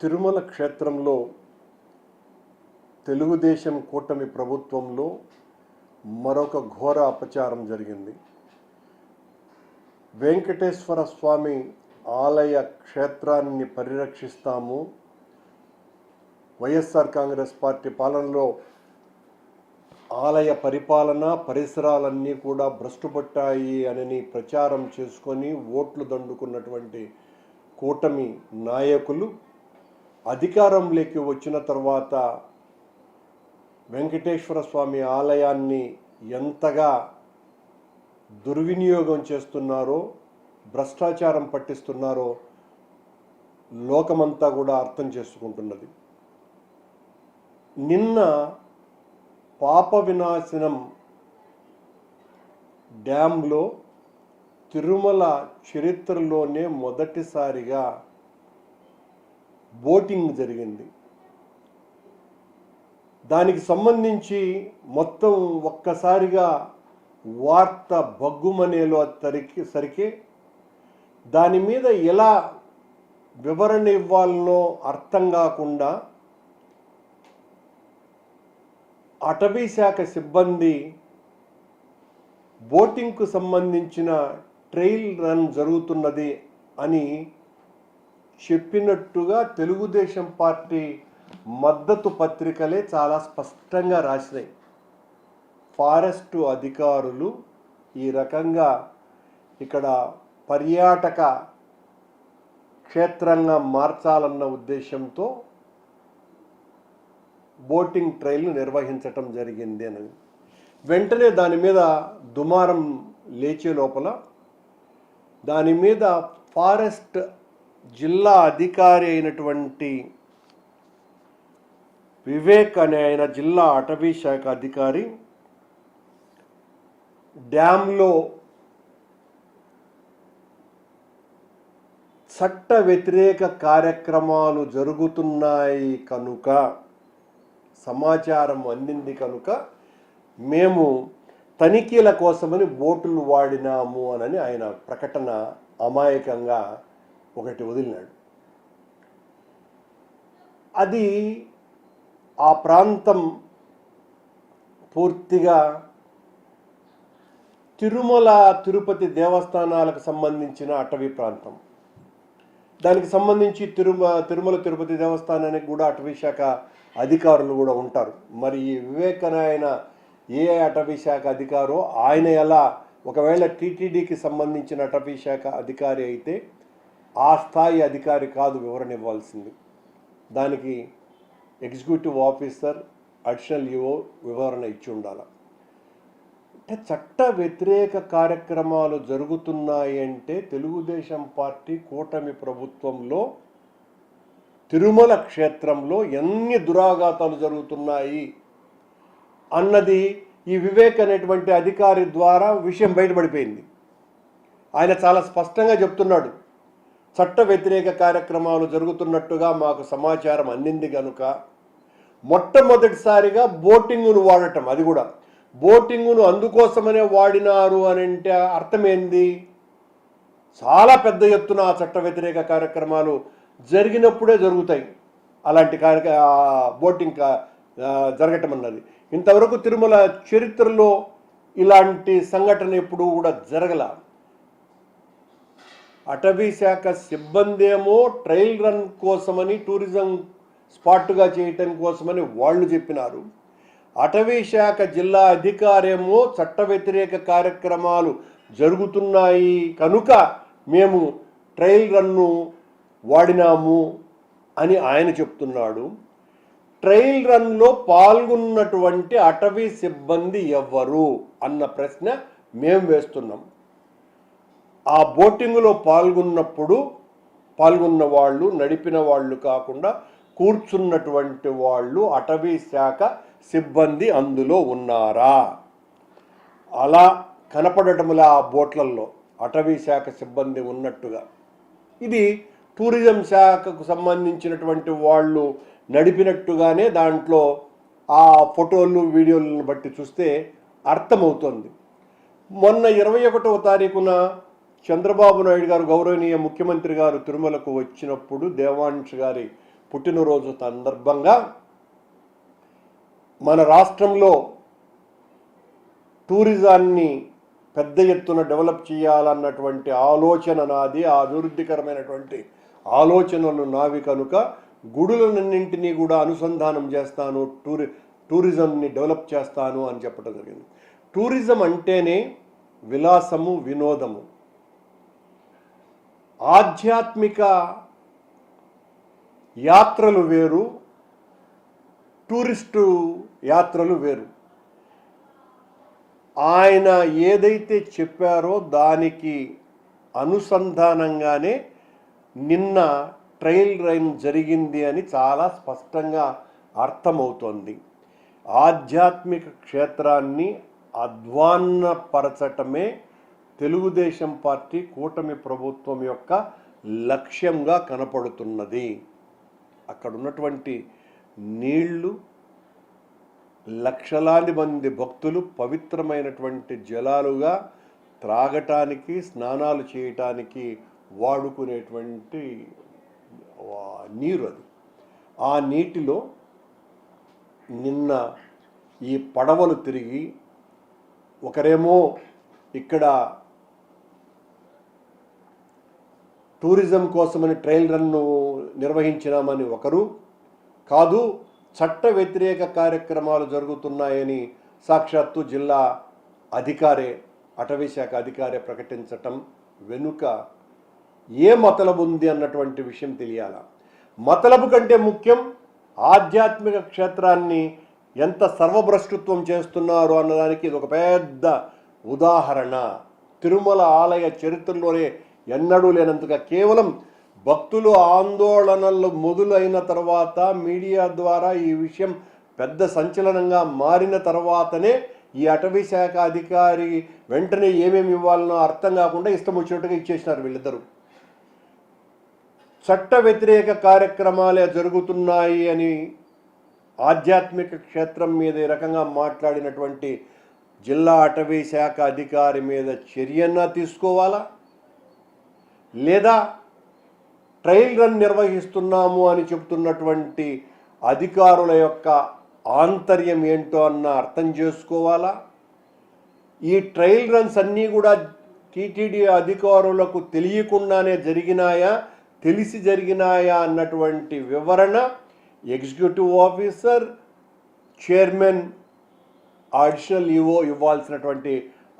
తిరుమల క్షేత్రంలో తెలుగుదేశం కూటమి ప్రభుత్వంలో మరొక ఘోర అపచారం జరిగింది. వెంకటేశ్వర స్వామి ఆలయ క్షేత్రాన్ని పరిరక్షిస్తాము, వైఎస్ఆర్ కాంగ్రెస్ పార్టీ పాలనలో ఆలయ పరిపాలన పరిసరాలన్నీ కూడా భ్రష్టుపట్టాయి అని ప్రచారం చేసుకొని ఓట్లు దండుకున్నటువంటి కూటమి నాయకులు అధికారంలోకి వచ్చిన తర్వాత వెంకటేశ్వర స్వామి ఆలయాన్ని ఎంతగా దుర్వినియోగం చేస్తున్నారో, భ్రష్టాచారం పట్టిస్తున్నారో లోకమంతా కూడా అర్థం చేసుకుంటున్నది. నిన్న పాప వినాశనం డ్యాంలో తిరుమల చరిత్రలోనే మొదటిసారిగా బోటింగ్ జరిగింది. దానికి సంబంధించి మొత్తం ఒక్కసారిగా వార్త బగ్గుమనేలో సరికి దాని మీద ఎలా వివరణ ఇవ్వాలనో అర్థం కాకుండా అటవీ శాఖ సిబ్బంది బోటింగ్కు సంబంధించిన ట్రయల్ రన్ జరుగుతున్నది అని చెప్పినట్టుగా తెలుగుదేశం పార్టీ మద్దతు పత్రికలే చాలా స్పష్టంగా రాసినాయి. ఫారెస్టు అధికారులు ఈ రకంగా ఇక్కడ పర్యాటక క్షేత్రంగా మార్చాలన్న ఉద్దేశంతో బోటింగ్ ట్రయల్ను నిర్వహించటం జరిగింది అని వెంటనే దాని మీద దుమారం లేచే లోపల దాని మీద ఫారెస్ట్ జిల్లా అధికారి అయినటువంటి వివేక్ అనే ఆయన జిల్లా అటవీ శాఖ అధికారి డ్యాంలో చట్ట వ్యతిరేక కార్యక్రమాలు జరుగుతున్నాయి కనుక, సమాచారం అందింది కనుక మేము తనిఖీల కోసమని బోటులు వాడినాము అని ఆయన ప్రకటన అమాయకంగా ఒకటి వదిలినాడు. అది ఆ ప్రాంతం పూర్తిగా తిరుమల తిరుపతి దేవస్థానాలకు సంబంధించిన అటవీ ప్రాంతం. దానికి సంబంధించి తిరుమల తిరుపతి దేవస్థానానికి కూడా అటవీ శాఖ అధికారులు కూడా ఉంటారు. మరి ఈ వివేకనాయన ఏ అటవీ శాఖ అధికారో ఆయన ఎలా, ఒకవేళ టీటీడీకి సంబంధించిన అటవీ శాఖ అధికారి అయితే ఆ స్థాయి అధికారి కాదు వివరణ ఇవ్వాల్సింది. దానికి ఎగ్జిక్యూటివ్ ఆఫీసర్, అడిషనల్ ఈఓ వివరణ ఇచ్చి ఉండాలి. అంటే చట్ట వ్యతిరేక కార్యక్రమాలు జరుగుతున్నాయి అంటే తెలుగుదేశం పార్టీ కూటమి ప్రభుత్వంలో తిరుమల క్షేత్రంలో ఎన్ని దురాఘాతాలు జరుగుతున్నాయి అన్నది ఈ వివేక్ అనేటువంటి అధికారి ద్వారా విషయం బయటపడిపోయింది. ఆయన చాలా స్పష్టంగా చెప్తున్నాడు, చట్ట వ్యతిరేక కార్యక్రమాలు జరుగుతున్నట్టుగా మాకు సమాచారం అందింది కనుక మొట్టమొదటిసారిగా బోటింగును వాడటం, అది కూడా బోటింగును అందుకోసమనే వాడినారు అని అంటే అర్థమైంది. చాలా పెద్ద ఎత్తున ఆ చట్ట వ్యతిరేక కార్యక్రమాలు జరిగినప్పుడే జరుగుతాయి. అలాంటి బోటింగ్ జరగటం అన్నది ఇంతవరకు తిరుమల చరిత్రలో ఇలాంటి సంఘటన ఎప్పుడు కూడా జరగల. అటవీ శాఖ సిబ్బంది ఏమో ట్రయల్ రన్ కోసమని, టూరిజం స్పాట్గా చేయటం కోసమని వాళ్ళు చెప్పినారు. అటవీ శాఖ జిల్లా అధికారేమో చట్ట వ్యతిరేక కార్యక్రమాలు జరుగుతున్నాయి కనుక మేము ట్రయల్ రన్ను వాడినాము అని ఆయన చెప్తున్నాడు. ట్రయల్ రన్లో పాల్గొన్నటువంటి అటవీ సిబ్బంది ఎవ్వరు అన్న ప్రశ్న మేము వేస్తున్నాం. ఆ బోటింగ్లో పాల్గొన్న వాళ్ళు, నడిపిన వాళ్ళు కాకుండా కూర్చున్నటువంటి వాళ్ళు అటవీ శాఖ సిబ్బంది అందులో ఉన్నారా? అలా కనపడటంలో ఆ బోట్లలో అటవీ శాఖ సిబ్బంది ఉన్నట్టుగా, ఇది టూరిజం శాఖకు సంబంధించినటువంటి వాళ్ళు నడిపినట్టుగానే దాంట్లో ఆ ఫోటోలు వీడియోలను బట్టి చూస్తే అర్థమవుతుంది. మొన్న 21వ తారీఖున చంద్రబాబు నాయుడు గారు, గౌరవనీయ ముఖ్యమంత్రి గారు తిరుమలకు వచ్చినప్పుడు దేవాంశ్ గారి పుట్టినరోజు సందర్భంగా మన రాష్ట్రంలో టూరిజాన్ని పెద్ద ఎత్తున డెవలప్ చేయాలన్నటువంటి ఆలోచన నాది, ఆ అభివృద్ధికరమైనటువంటి ఆలోచనలు నావి కనుక గుడులన్నింటినీ కూడా అనుసంధానం చేస్తాను, టూరిజంని డెవలప్ చేస్తాను అని చెప్పడం జరిగింది. టూరిజం అంటేనే విలాసము, వినోదము. ఆధ్యాత్మిక యాత్రలు వేరు, టూరిస్టు యాత్రలు వేరు. ఆయన ఏదైతే చెప్పారో దానికి అనుసంధానంగానే నిన్న ట్రయల్ రన్ జరిగింది అని చాలా స్పష్టంగా అర్థమవుతోంది. ఆధ్యాత్మిక క్షేత్రాన్ని అధ్వాన్నపరచటమే తెలుగుదేశం పార్టీ కూటమి ప్రభుత్వం యొక్క లక్ష్యంగా కనపడుతున్నది. అక్కడ ఉన్నటువంటి నీళ్లు, లక్షలాది మంది భక్తులు పవిత్రమైనటువంటి జలాలుగా త్రాగటానికి, స్నానాలు చేయటానికి వాడుకునేటువంటి నీరు అది. ఆ నీటిలో నిన్న ఈ పడవలు తిరిగి ఒకరేమో ఇక్కడ టూరిజం కోసమని ట్రయల్ రన్ను నిర్వహించినామని ఒకరు, కాదు చట్ట వ్యతిరేక కార్యక్రమాలు జరుగుతున్నాయని సాక్షాత్తు జిల్లా అధికారే, అటవీ శాఖ అధికారే ప్రకటించటం వెనుక ఏ మతలబు ఉంది అన్నటువంటి విషయం తెలియాల. మతలబు కంటే ముఖ్యం ఆధ్యాత్మిక క్షేత్రాన్ని ఎంత సర్వభ్రష్టత్వం చేస్తున్నారు అన్నదానికి ఇది ఒక పెద్ద ఉదాహరణ. తిరుమల ఆలయ చరిత్రలోనే ఎన్నడూ లేనంతగా కేవలం భక్తులు ఆందోళనలు మొదలైన తర్వాత మీడియా ద్వారా ఈ విషయం పెద్ద సంచలనంగా మారిన తర్వాతనే ఈ అటవీ శాఖ అధికారి వెంటనే ఏమేమి ఇవ్వాలనో అర్థం కాకుండా ఇష్టం వచ్చినట్టుగా ఇచ్చేసినారు వీళ్ళిద్దరూ. చట్ట వ్యతిరేక కార్యక్రమాలే జరుగుతున్నాయి అని ఆధ్యాత్మిక క్షేత్రం మీద ఈ రకంగా మాట్లాడినటువంటి జిల్లా అటవీ శాఖ అధికారి మీద చర్యన్నా తీసుకోవాలా, లేదా ట్రయల్ రన్ నిర్వహిస్తున్నాము అని చెబుతున్నటువంటి అధికారుల యొక్క ఆంతర్యం ఏంటో అన్న అర్థం చేసుకోవాలా. ఈ ట్రయల్ రన్స్ అన్నీ కూడా టీటీడీ అధికారులకు తెలియకుండానే జరిగినాయా, తెలిసి జరిగినాయా అన్నటువంటి వివరణ executive officer, chairman, additional EO ఇవ్వాల్సినటువంటి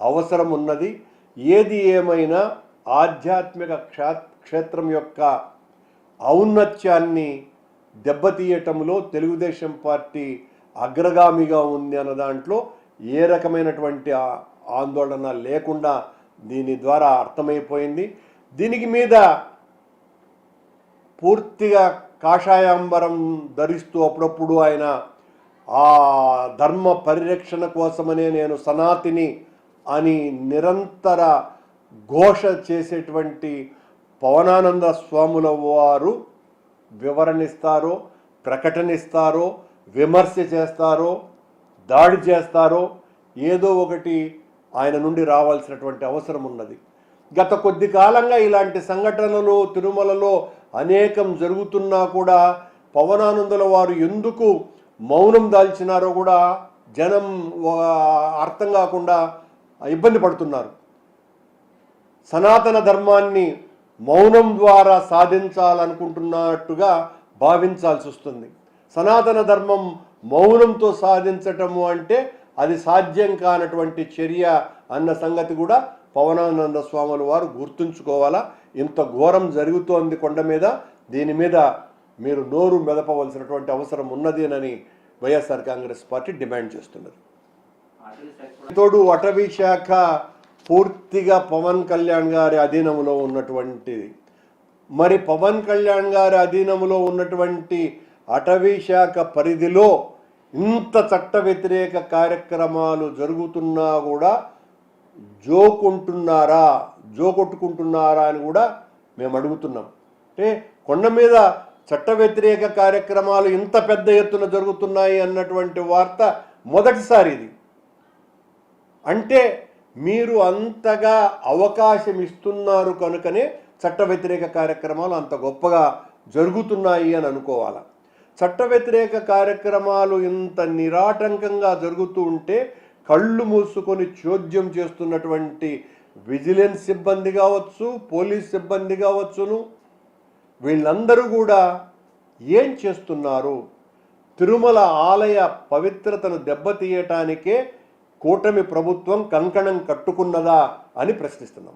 అవసరం ఉన్నది. ఏది ఏమైనా ఆధ్యాత్మిక క్షేత్రం యొక్క ఔన్నత్యాన్ని దెబ్బతీయటంలో తెలుగుదేశం పార్టీ అగ్రగామిగా ఉంది అన్న దాంట్లో ఏ రకమైనటువంటి ఆందోళన లేకుండా దీని ద్వారా అర్థమైపోయింది. దీనికి మీద పూర్తిగా కాషాయాంబరం ధరిస్తూ అప్పుడప్పుడు ఆయన ఆ ధర్మ పరిరక్షణ కోసమనే నేను సనాతిని అని నిరంతర ఘోష చేసేటువంటి పవనానంద స్వాముల వారు వివరణిస్తారో, ప్రకటనిస్తారో, విమర్శ చేస్తారో, దాడి చేస్తారో ఏదో ఒకటి ఆయన నుండి రావాల్సినటువంటి అవసరం ఉన్నది. గత కొద్ది కాలంగా ఇలాంటి సంఘటనలు తిరుమలలో అనేకం జరుగుతున్నా కూడా పవనానందుల వారు ఎందుకు మౌనం దాల్చినారో కూడా జనం అర్థం కాకుండా ఇబ్బంది పడుతున్నారు. సనాతన ధర్మాన్ని మౌనం ద్వారా సాధించాలనుకుంటున్నట్టుగా భావించాల్సి వస్తుంది. సనాతన ధర్మం మౌనంతో సాధించటము అంటే అది సాధ్యం కానటువంటి చర్య అన్న సంగతి కూడా పవనానంద స్వాముల వారు గుర్తుంచుకోవాలా. ఇంత ఘోరం జరుగుతోంది కొండ మీద, దీని మీద మీరు నోరు మెదపవలసినటువంటి అవసరం ఉన్నదేనని వైఎస్ఆర్ కాంగ్రెస్ పార్టీ డిమాండ్ చేస్తున్నది. తోడు అటవీ శాఖ పూర్తిగా పవన్ కళ్యాణ్ గారి అధీనంలో ఉన్నటువంటిది. మరి పవన్ కళ్యాణ్ గారి అధీనంలో ఉన్నటువంటి అటవీ శాఖ పరిధిలో ఇంత చట్ట వ్యతిరేక కార్యక్రమాలు జరుగుతున్నా కూడా జోకొట్టుకుంటున్నారా అని కూడా మేము అడుగుతున్నాం. అంటే కొండ మీద చట్ట వ్యతిరేక కార్యక్రమాలు ఇంత పెద్ద ఎత్తున జరుగుతున్నాయి అన్నటువంటి వార్త మొదటిసారి ఇది. అంటే మీరు అంతగా అవకాశం ఇస్తున్నారు కనుకనే చట్ట వ్యతిరేక కార్యక్రమాలు అంత గొప్పగా జరుగుతున్నాయి అని అనుకోవాలి. చట్ట వ్యతిరేక కార్యక్రమాలు ఇంత నిరాటంకంగా జరుగుతూ ఉంటే కళ్ళు మూసుకొని చోద్యం చేస్తున్నటువంటి విజిలెన్స్ సిబ్బంది కావచ్చు, పోలీస్ సిబ్బంది కావచ్చును, వీళ్ళందరూ కూడా ఏం చేస్తున్నారు? తిరుమల ఆలయ పవిత్రతను దెబ్బతీయటానికే కూటమి ప్రభుత్వం కంకణం కట్టుకున్నదా అని ప్రశ్నిస్తున్నాం.